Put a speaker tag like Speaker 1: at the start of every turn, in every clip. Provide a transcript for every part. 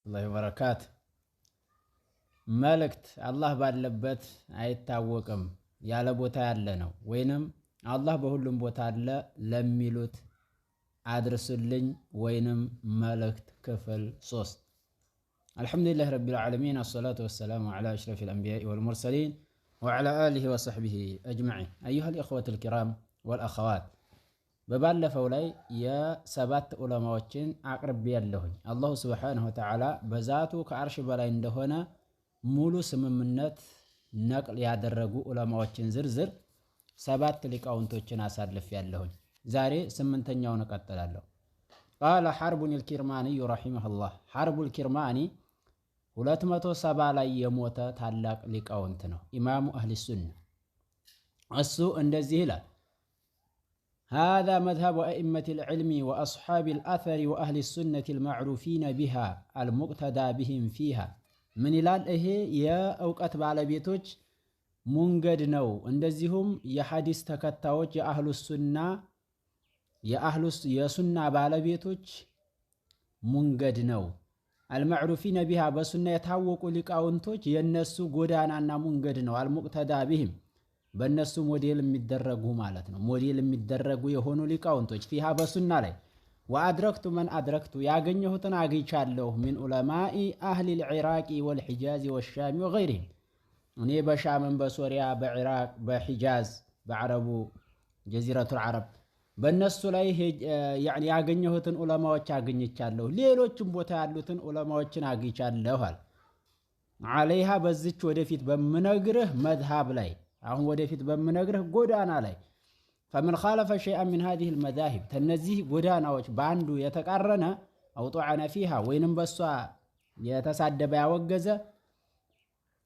Speaker 1: الله وبركاته. መልእክት አላህ ባለበት አይታወቅም ያለ ቦታ ያለ ነው ወይንም አላህ በሁሉም ቦታ አለ ለሚሉት አድርስልኝ ወይንም መልእክት ክፍል 3 አልহামዱሊላህ ረቢል ዓለሚን الصلاة والسلام على أشرف الأنبياء والمرسلين وعلى آله وصحبه أجمعين أيها الإخوة الكرام والأخوات በባለፈው ላይ የሰባት ዑለማዎችን አቅርቤ ያለሁኝ አላሁ Subhanahu Wa Ta'ala በዛቱ ከአርሽ በላይ እንደሆነ ሙሉ ስምምነት ነቅል ያደረጉ ዑለማዎችን ዝርዝር ሰባት ሊቃውንቶችን አሳልፍ ያለሁኝ ዛሬ ስምንተኛውን እቀጥላለሁ። قال حرب الكرماني رحمه الله حرب الكرماني 270 ላይ የሞተ ታላቅ ሊቃውንት ነው ኢማሙ አህሊ ሱና እሱ እንደዚህ ይላል هذا مذهب أئمة العلم وأصحاب الأثر وأهل السنة المعروفين بها المقتدى بهم فيها من ይላል ይሄ የእውቀት ባለቤቶች ሙንገድ ነው እንደዚሁም የሐዲስ ተከታዮች የሱና ባለቤቶች ሙንገድ ነው المعروفين بها በሱና የታወቁ ሊቃውንቶች የነሱ ጎዳናና ሙንገድ ነው المقتدى بهم በእነሱ ሞዴል የሚደረጉ ማለት ነው ሞዴል የሚደረጉ የሆኑ ሊቃውንቶች فيها በሱና ላይ وأدركت من أدركت ያገኘሁትን አግኝቻለሁ من علماء أهل العراق والحجاز والشام وغيرهم እኔ በሻምም በሶሪያ በኢራቅ በሂጃዝ በአረቡ جزيرة العرب በእነሱ ላይ يعني ያገኘሁትን ዑለማዎች አግኝቻለሁ ሌሎችም ቦታ ያሉትን ዑለማዎችን አግኝቻለሁ عليها በዚች ወደፊት በመነግርህ መዝሃብ ላይ አሁን ወደፊት በመነግርህ ጎዳና ላይ فمن خالف شيئا من هذه المذاهب تنزيه ጎዳናዎች ባንዱ የተቃረነ او طعن فيها ወይንም በሷ የተሳደበ ያወገዘ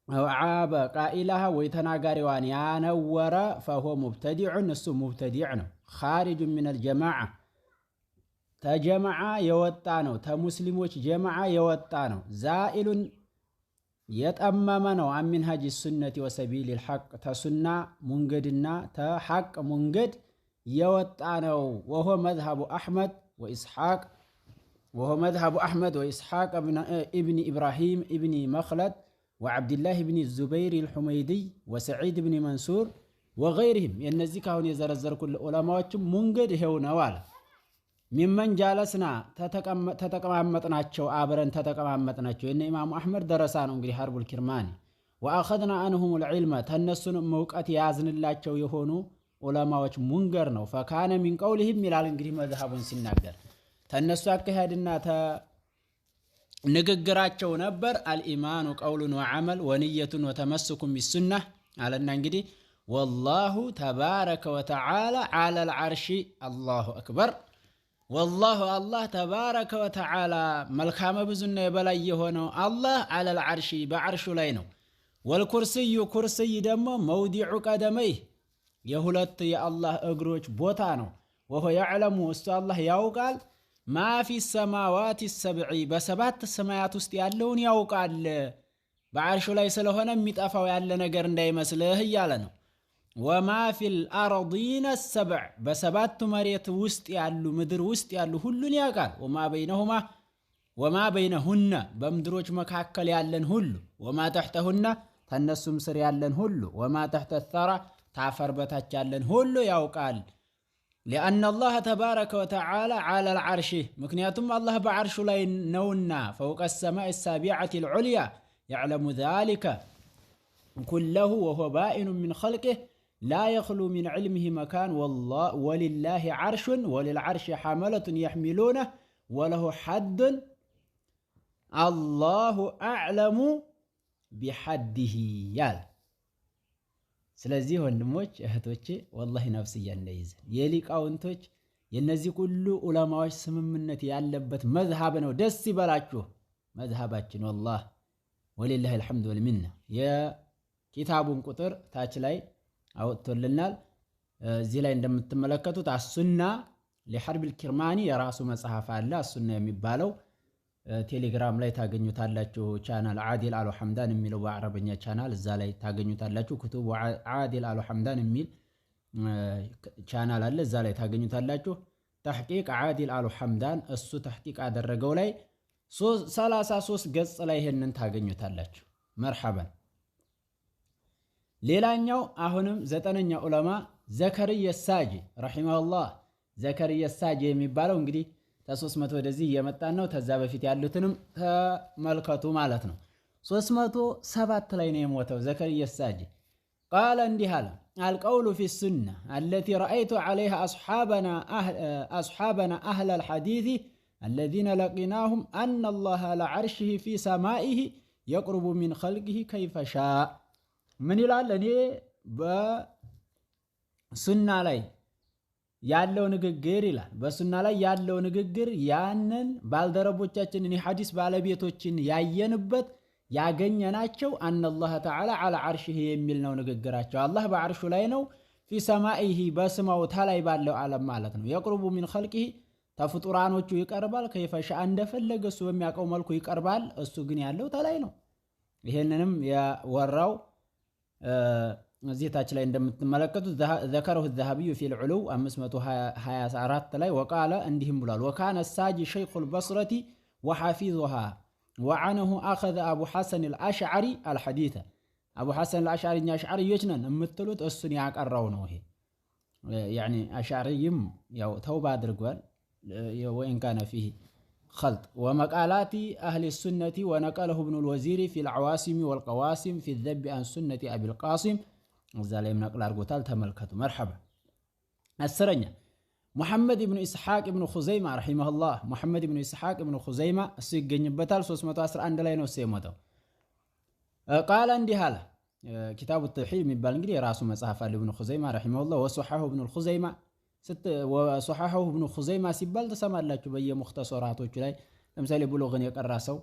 Speaker 1: او عاب قائلها ويتناغሪዋን ያነወረ فهو مبتدع እሱ مبتدع ነው خارج من الجماعه ተጀማዓ የወጣ ነው ተሙስሊሞች ጀማዓ የወጣ ነው زائل የጠመመ ነው አሚንሃጅ ሱነቲ ወሰቢል الحق ተሱና ሙንገድና ተሐቅ ሙንገድ የወጣ ነው وهو مذهب احمد واسحاق ابن ابراهيم ابن مخلد وعبد الله بن الزبير الحميدي وسعيد بن منصور وغيرهم የነዚህ ካሁን የዘረዘርኩ ዑለማዎች ሙንገድ ይሄው ነው አለ ሚመን ጃለስና ተተቀማመጥናቸው አብረን ተተቀማመጥናቸው የነ ኢማሙ አህመድ ደረሳ ነው እንግዲህ ሐርቡል ኪርማኒ واخذنا عنهم العلم ተነሱን መውቀት ያዝንላቸው የሆኑ ዑለማዎች ሙንገር ነው فكان من قولهم ይላል እንግዲህ መዝሐቡን ሲናገር ተነሱ አከሃድና ንግግራቸው ነበር الإيمان قول وعمل ونية وتمسك بالسنة አለና እንግዲህ والله تبارك وتعالى على العرش الله أكبر والله الله تبارك وتعالى ملكام بزن يبلي يهونو الله على العرش بعرش لينو والكرسي كرسي دمو موضع قدميه يهولت يا الله اقروج بوتانو وهو يعلم استو الله يوقال ما في السماوات السبع بسبات السماوات است ያለውን ያውቃል بعرش ላይ ስለሆነ የሚጠፋው ያለ ነገር እንዳይመስልህ እያለ ነው وما في الارضين السبع بسبات مريت ውስጥ ያሉ ምድር ውስጥ ያሉ ሁሉን ያውቃል وما بينهن በምድሮች መካከል ያለን ሁሉ وما تحتهن ተነሱም ስር ያለን ሁሉ وما تحت الثرى ታፈር በታች ያለን ሁሉ ያውቃል لأن الله تبارك وتعالى على العرش ምክንያቱም አላህ በአርሹ ላይ ነውና فوق السماء السابعة العليا يعلم ذلك كله وهو بائن من خلقه لا يخلو من علمه مكان والله ولله عرش وللعرش حملة يحملونه وله حد الله أعلم بحده يال ስለዚህ ወንድሞች እህቶቼ والله ነፍስያ እንደይዝ የሊቃውንቶች የነዚህ ሁሉ ዑለማዎች ስምምነት ያለበት መዝሐብ ነው ደስ ይበላችሁ መዝሐባችን والله ولله الحمد والمنه የኪታቡን ቁጥር ታች ላይ አውጥቶልናል እዚህ ላይ እንደምትመለከቱት አሱና ለሐርብል ኪርማኒ የራሱ መጽሐፍ አለ አሱና የሚባለው ቴሌግራም ላይ ታገኙታላችሁ ቻናል አዲል አሉ ሐምዳን የሚለው በአረበኛ ቻናል እዛ ላይ ታገኙታላችሁ ኩቱብ አዲል አሉ ሐምዳን የሚል ቻናል አለ እዛ ላይ ታገኙታላችሁ ተህቂቅ አዲል አሉ ሐምዳን እሱ ተህቂቅ አደረገው ላይ 33 ገጽ ላይ ይሄንን ታገኙታላችሁ። መርሐበን። ሌላኛው አሁንም 9ኛ ዑለማ ዘከርያ ሳጂ ረሂመሁላህ። ዘከርያ ሳጂ የሚባለው እንግዲህ ከ300 ወደዚህ እየመጣን ነው። ከዛ በፊት ያሉትንም ተመልከቱ ማለት ነው። 307 ላይ ነው የሞተው ዘከርያ ሳጂ። ቃለ እንዲህ አለ አልቀውሉ ፊ ሱና አለቲ ረአይቱ ዐለይሃ አስሓበና አህለል ሐዲስ አለዚነ ለቂናሁም አነ አላህ ዐላ ዐርሺሂ ፊ ሰማኢሂ የቅሩቡ ሚን ኸልቂሂ ከይፈ ሻእ። ምን ይላል? እኔ በሱና ላይ ያለው ንግግር ይላል። በሱና ላይ ያለው ንግግር ያንን ባልደረቦቻችንን የሐዲስ ባለቤቶችን ያየንበት ያገኘናቸው አነላህ ተዓላ ዐላ ዐርሺሂ የሚል ነው ንግግራቸው። አላህ በዐርሹ ላይ ነው። ፊ ሰማኢሂ በስማው ተላይ ባለው ዓለም ማለት ነው። የቅሩቡ ሚን ኸልቂሂ ተፍጡራኖቹ ይቀርባል። ከይፈ ሻእ እንደፈለገ እሱ በሚያውቀው መልኩ ይቀርባል። እሱ ግን ያለው ተላይ ነው። ይሄንንም ያወራው እዚህ ታች ላይ እንደምትመለከቱት ዘከረሁ ዘሀቢዩ ፊል ዑሉው 524 ላይ ወቃለ እንዲህም ብሏል። ወካነ ሳጂ ሸይኹል በስረቲ ወሐፊዙሃ ወዐነሁ አኸዘ አቡ ሐሰን አልአሽዓሪ አልሐዲተ። አቡ ሐሰን አልአሽዓሪ እኛ አሽዓሪዮች ነን የምትሉት እሱን ያቀራው ነው። ይሄ ያኒ አሽዓሪይም ያው ተውባ አድርጓል። ወኢን ካነ ፊህ ኸልጥ ወመቃላቲ አህሊ ሱነቲ ወነቀለሁ ኢብኑል ወዚሪ ፊል ዐዋሲም ወልቀዋሲም ፊ ዘቢ አን ሱነቲ አቢል ቃሲም እዛ ላይም ነቅል አድርጎታል። ተመልከቱ። መርሐባ። 10ኛ ሙሐመድ ብኑ ኢስሐቅ ብኑ ኹዘይማ ረሂመሁላህ። ሙሐመድ ብኑ ኢስሐቅ ብኑ ኹዘይማ እሱ ይገኝበታል። 311 ላይ ነው እሱ የሞተው። ቃለ እንዲህ አለ። ኪታቡ ተውሂድ የሚባል እንግዲህ የራሱ መጽሐፍ አለ ብኑ ኹዘይማ ረሂመሁላህ። ወሶሐሁ ብኑ ኹዘይማ ወሶሐሁ ብኑ ኹዘይማ ሲባል ተሰማላችሁ በየሙኽተሰራቶቹ ላይ። ለምሳሌ ብሉግን የቀራ ሰው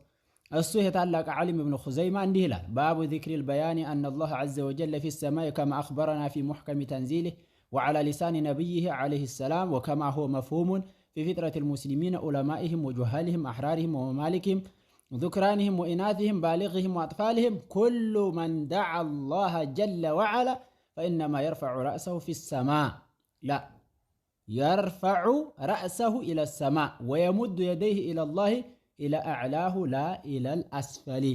Speaker 1: እሱ የታላቅ ዓሊም ብኑ ኹዘይማ እንዲህ ይላል። ባቡ ዚክሪል በያኒ አነላህ ዐዘ ወጀለ ፊ ሰማይ ከማ አኽበረና ፊ ሙሕከሚ ተንዚሊህ ወዐላ ሊሳኒ ነቢይህ ዐለይሂ ሰላም ወከማ ሁወ መፍሁሙን ፊ ፊጥረቲል ሙስሊሚነ ዑለማኢህም ወጁሃሊህም አሕራሪህም ወመማሊክህም ذكرانهم وإناثهم بالغهم وأطفالهم كل من دعا الله جل وعلا فإنما يرفع رأسه في السماء لا يرفع رأسه إلى السماء ويمد يديه إلى الله إلى أعلاه لا إلى الأسفل.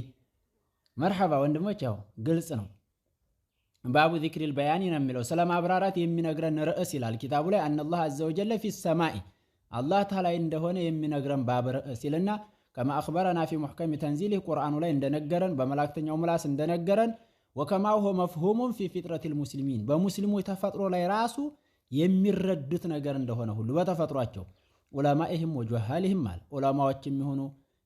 Speaker 1: مرحبا ወንድሞች ያው ግልጽ ነው። ባቡ ዚክሪል በያኒ ነው የሚለው ስለ ማብራራት የሚነግረን ርዕስ ይላል ኪታቡ ላይ አነላህ ዐዘ ወጀለ ፊ ሰማኢ አላህ ተዓላ እንደሆነ የሚነግረን ባብ ርዕስ ይልና ከማ አኽበረና ፊ ሙሕከሚ ተንዚሊህ ቁርአኑ ላይ እንደነገረን በመላእክተኛው ምላስ እንደነገረን ወከማ ሁወ መፍሁሙን ፊ ፊጥረቲል ሙስሊሚን በሙስሊሞች ተፈጥሮ ላይ ራሱ የሚረዱት ነገር እንደሆነ ሁሉ በተፈጥሯቸው ዑለማኢህም ወጁሃሊህም አለ ዑለማዎችም ይሁኑ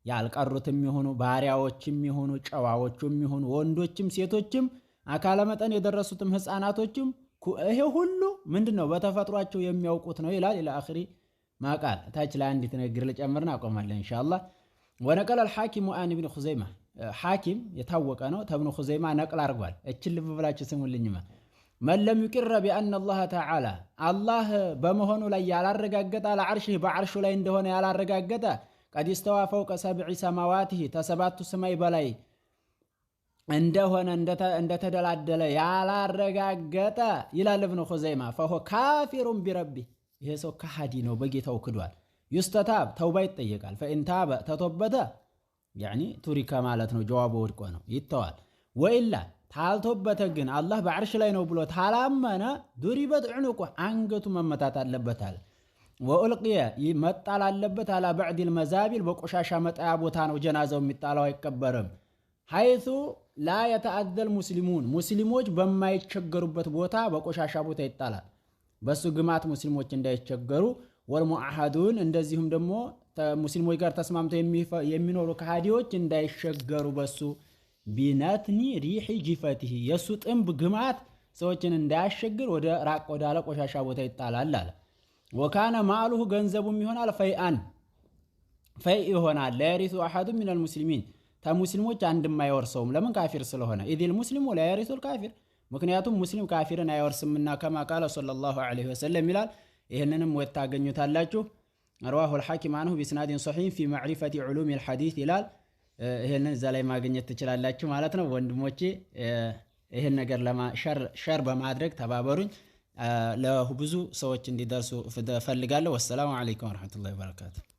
Speaker 1: ያልቀሩትም ይሁኑ ባሪያዎችም ይሁኑ ጨዋዎችም ይሁኑ ወንዶችም ሴቶችም አካለ መጠን የደረሱትም ህፃናቶችም ይሄ ሁሉ ምንድነው በተፈጥሯቸው የሚያውቁት ነው ይላል። ኢላ አኺሪ ማቃል ታች ላይ አንዲት ነገር ልጨምርና አቆማለሁ ኢንሻአላህ። ወነቀለ አልሐኪም ወአን ኢብኑ ኹዘይማ ሐኪም የታወቀ ነው ተብኑ ኹዘይማ ነቅል አድርጓል። እችል ልብ ብላችሁ ስሙልኝማ መን ለም ይቅረ ቢአነ አላህ ተዓላ አላህ በመሆኑ ላይ ያላረጋገጠ ለዐርሺህ በዐርሹ ላይ እንደሆነ ያላረጋገጠ ቀድ ኢስተዋ ፈውቀ ሰብዒ ሰማዋቲህ ተሰባቱ ሰማይ በላይ እንደሆነ እንደተደላደለ ያላረጋገጠ ይላል ኢብኑ ኹዘይማ ፈሆ ካፊሩን ቢረቢህ ይሄ ሰው ከሃዲ ነው በጌታው ክዷል። ዩስተታብ ተውባ ይጠየቃል። ፈኢንታበ ተቶበተ ያኒ ቱሪካ ማለት ነው ጀዋቡ ወድቆ ነው ይተዋል። ወኢላ ታልቶበተ ግን አላህ በዐርሽ ላይ ነው ብሎ ታላመነ ዱሪበት ዑኑቁ አንገቱ መመታት አለበታል። ወኡልቂየ ይመጣል አለበት አላ በዕዲል መዛቢል በቆሻሻ መጣያ ቦታ ነው ጀናዛው የሚጣለው አይቀበርም። ሐይሱ ላ የተአዘል ሙስሊሙን ሙስሊሞች በማይቸገሩበት ቦታ በቆሻሻ ቦታ ይጣላል። በሱ ግማት ሙስሊሞች እንዳይቸገሩ ወልሙአሐዱን እንደዚሁም ደግሞ ሙስሊሞች ጋር ተስማምተው የሚኖሩ ከሃዲዎች እንዳይሸገሩ በሱ ቢነትኒ ሪሒ ጂፈቲሂ የሱ ጥንብ ግማት ሰዎችን እንዳያሸግር ወደ ራቅ ወዳለ ቆሻሻ ቦታ ይጣላል አለ። ወካነ ማሉሁ ገንዘቡም ይሆናል ፈይአን ፈይ ይሆናል ለየሪሱ አሐዱ ሚነል ሙስሊሚን ተሙስሊሞች አንድም አይወርሰውም። ለምን ካፊር ስለሆነ ኢዚል ሙስሊሙ ለየሪሱል ካፊር ምክንያቱም ሙስሊም ካፊርን አይወርስምና ከማ ቃለ ሰለላሁ ዐለይሂ ወሰለም ይላል። ይህንንም ወታገኙታላችሁ። ረዋሁል ሐኪም አንሁ ቢስናዲን ሶሒህ ፊ ማዕሪፈቲ ዑሉሚል ሐዲስ ይላል። ይህንን እዛ ላይ ማግኘት ትችላላችሁ ማለት ነው። ወንድሞቼ ይህን ነገር ሸር በማድረግ ተባበሩኝ፣ ለብዙ ሰዎች እንዲደርሱ ፈልጋለሁ። ወሰላሙ ዐለይኩም ወረሕመቱላሂ ወበረካቱ።